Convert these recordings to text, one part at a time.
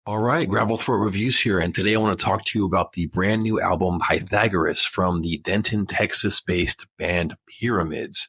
All right, Gravel Throat Reviews here, and today I want to talk to you about the brand new album Pythagoras from the Denton, Texas-based band Pyramids.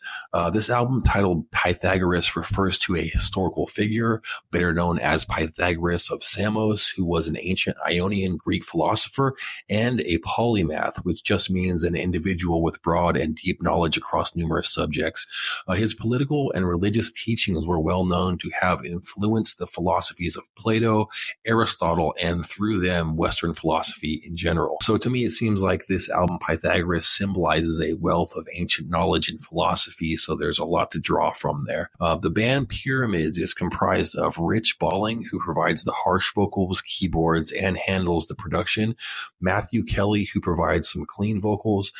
This album titled Pythagoras refers to a historical figure, better known as Pythagoras of Samos, who was an ancient Ionian Greek philosopher and a polymath, which just means an individual with broad and deep knowledge across numerous subjects. His political and religious teachings were well known to have influenced the philosophies of Plato, Aristotle, and through them, Western philosophy in general. So to me, it seems like this album, Pythagoras, symbolizes a wealth of ancient knowledge and philosophy, so there's a lot to draw from there. The band Pyramids is comprised of Rich Balling, who provides the harsh vocals, keyboards, and handles the production, Matthew Kelly, who provides some clean vocals,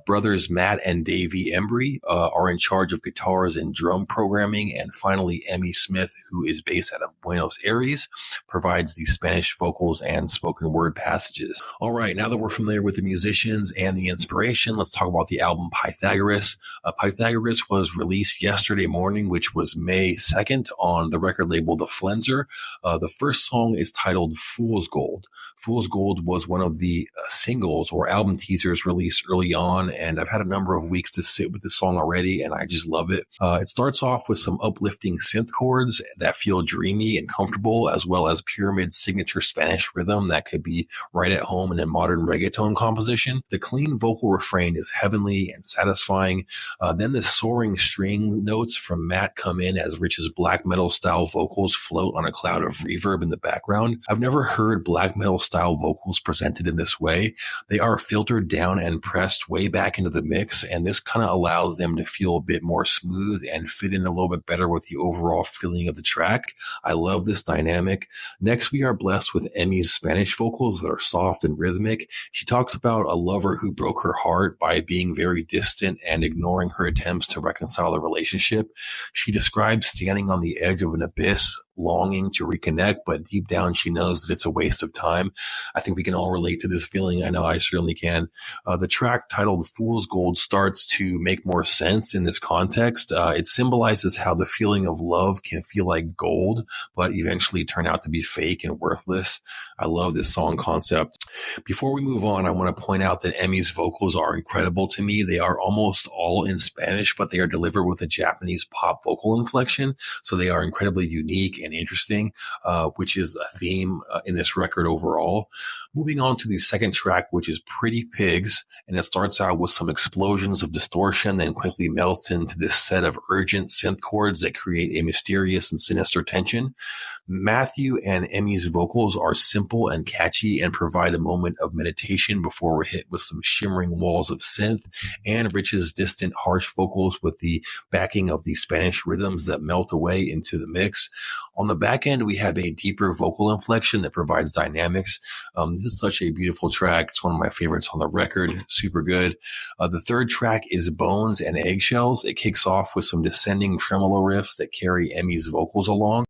brothers Matt and Davey Embry are in charge of guitars and drum programming, and finally, Emmy Smith, who is based out of Buenos Aires, provides the Spanish vocals and spoken word passages. All right, now that we're familiar with the musicians and the inspiration, let's talk about the album Pythagoras. Pythagoras was released yesterday morning, which was May 2nd, on the record label The Flenser. The first song is titled Fool's Gold. Fool's Gold was one of the singles or album teasers released early on, and I've had a number of weeks to sit with the song already, and I just love it. It starts off with some uplifting synth chords that feel dreamy and comfortable, as well as Pyramid's signature Spanish rhythm that could be right at home in a modern reggaeton composition. The clean vocal refrain is heavenly and satisfying. Then the soaring string notes from Matt come in as Rich's black metal style vocals float on a cloud of reverb in the background. I've never heard black metal style vocals presented in this way. They are filtered down and pressed way back into the mix, and this kind of allows them to feel a bit more smooth and fit in a little bit better with the overall feeling of the track. I love this dynamic. Next, we are blessed with Emmy's Spanish vocals that are soft and rhythmic. She talks about a lover who broke her heart by being very distant and ignoring her attempts to reconcile the relationship. She describes standing on the edge of an abyss, longing to reconnect, but deep down she knows that it's a waste of time. I think we can all relate to this feeling. I know I certainly can. The track titled Fool's Gold starts to make more sense in this context. It symbolizes how the feeling of love can feel like gold, but eventually turn out to be fake and worthless. I love this song concept. Before we move on, I want to point out that Emmy's vocals are incredible to me. They are almost all in Spanish, but they are delivered with a Japanese pop vocal inflection, so they are incredibly unique and interesting, which is a theme in this record overall. Moving on to the second track, which is Pretty Pigs, and it starts out with some explosions of distortion, then quickly melts into this set of urgent synth chords that create a mysterious and sinister tension. Matthew and Emmy's vocals are simple and catchy and provide a moment of meditation before we're hit with some shimmering walls of synth, and Rich's distant, harsh vocals with the backing of the Spanish rhythms that melt away into the mix. On the back end, we have a deeper vocal inflection that provides dynamics. This is such a beautiful track. It's one of my favorites on the record. Super good. The third track is Bones and Eggshells. It kicks off with some descending tremolo riffs that carry Emmy's vocals along.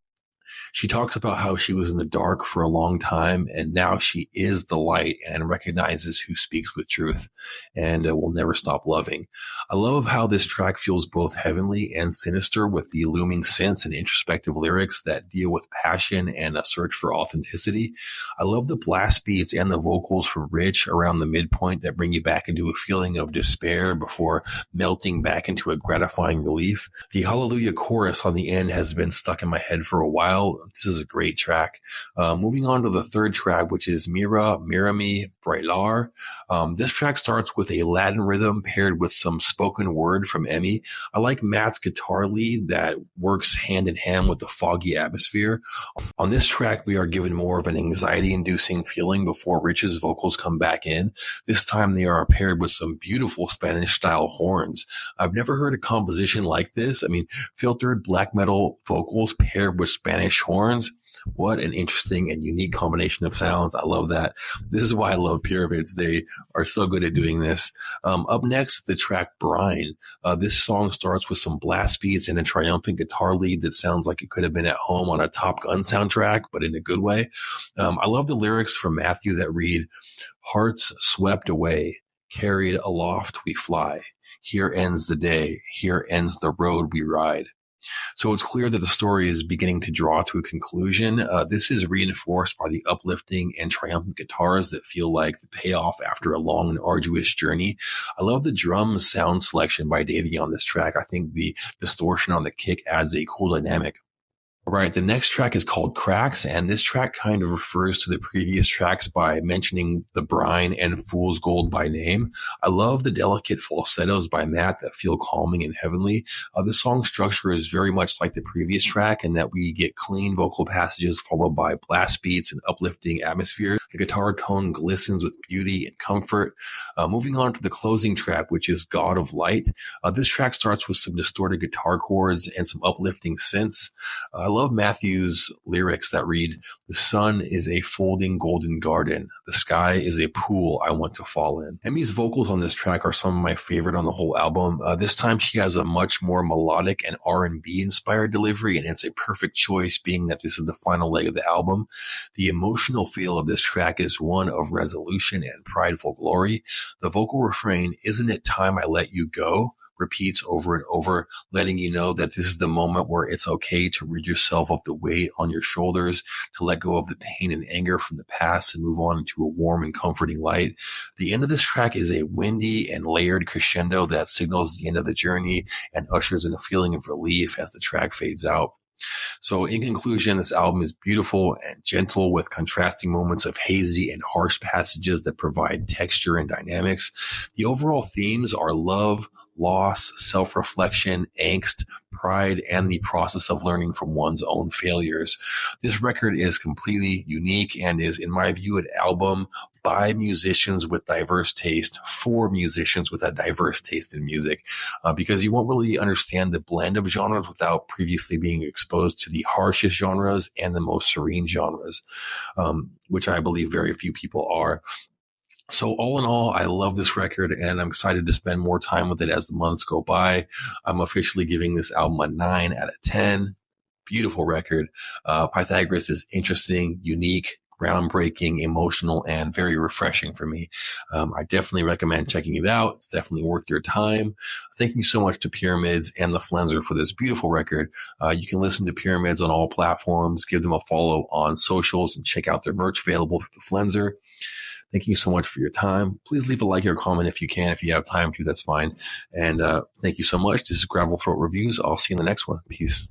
She talks about how she was in the dark for a long time, and now she is the light and recognizes who speaks with truth and will never stop loving. I love how this track feels both heavenly and sinister with the looming synths and introspective lyrics that deal with passion and a search for authenticity. I love the blast beats and the vocals from Rich around the midpoint that bring you back into a feeling of despair before melting back into a gratifying relief. The Hallelujah chorus on the end has been stuck in my head for a while. This is a great track. Moving on to the third track, which is Mira, Mírame, Bailar. This track starts with a Latin rhythm paired with some spoken word from Emmy. I like Matt's guitar lead that works hand in hand with the foggy atmosphere. On this track, we are given more of an anxiety-inducing feeling before Rich's vocals come back in. This time, they are paired with some beautiful Spanish-style horns. I've never heard a composition like this. I mean, filtered black metal vocals paired with Spanish horns. What an interesting and unique combination of sounds. I love that. This is why I love Pyramids. They are so good at doing this. Up next, the track Brine. This song starts with some blast beats and a triumphant guitar lead that sounds like it could have been at home on a Top Gun soundtrack, but in a good way. I love the lyrics from Matthew that read, "Hearts swept away, carried aloft we fly. Here ends the day. Here ends the road we ride." So it's clear that the story is beginning to draw to a conclusion. This is reinforced by the uplifting and triumphant guitars that feel like the payoff after a long and arduous journey. I love the drum sound selection by Davey on this track. I think the distortion on the kick adds a cool dynamic. All right, the next track is called Cracks, and this track kind of refers to the previous tracks by mentioning the brine and Fool's Gold by name. I love the delicate falsettos by Matt that feel calming and heavenly. The song structure is very much like the previous track in that we get clean vocal passages followed by blast beats and uplifting atmosphere. The guitar tone glistens with beauty and comfort. Moving on to the closing track, which is God of Light. This track starts with some distorted guitar chords and some uplifting synths. I love Matthew's lyrics that read, "The sun is a folding golden garden. The sky is a pool I want to fall in." Emmy's vocals on this track are some of my favorite on the whole album. This time she has a much more melodic and R&B inspired delivery, and it's a perfect choice being that this is the final leg of the album. The emotional feel of this track is one of resolution and prideful glory. The vocal refrain, "Isn't it time I let you go?" repeats over and over, letting you know that this is the moment where it's okay to rid yourself of the weight on your shoulders, to let go of the pain and anger from the past and move on into a warm and comforting light. The end of this track is a windy and layered crescendo that signals the end of the journey and ushers in a feeling of relief as the track fades out. So in conclusion, this album is beautiful and gentle with contrasting moments of hazy and harsh passages that provide texture and dynamics. The overall themes are love, loss, self-reflection, angst, pride, and the process of learning from one's own failures. This record is completely unique and is, in my view, an album by musicians with diverse taste for musicians with a diverse taste in music, because you won't really understand the blend of genres without previously being exposed to the harshest genres and the most serene genres, which I believe very few people are. So all in all, I love this record and I'm excited to spend more time with it as the months go by. I'm officially giving this album a 9 out of 10. Beautiful record. Pythagoras is interesting, unique, groundbreaking, emotional, and very refreshing for me. I definitely recommend checking it out. It's definitely worth your time. Thank you so much to Pyramids and the Flenser for this beautiful record. You can listen to Pyramids on all platforms, give them a follow on socials, and check out their merch available through the Flenser. Thank you so much for your time. Please leave a like or a comment if you can. If you have time to, that's fine. And thank you so much. This is Gravel Throat Reviews. I'll see you in the next one. Peace.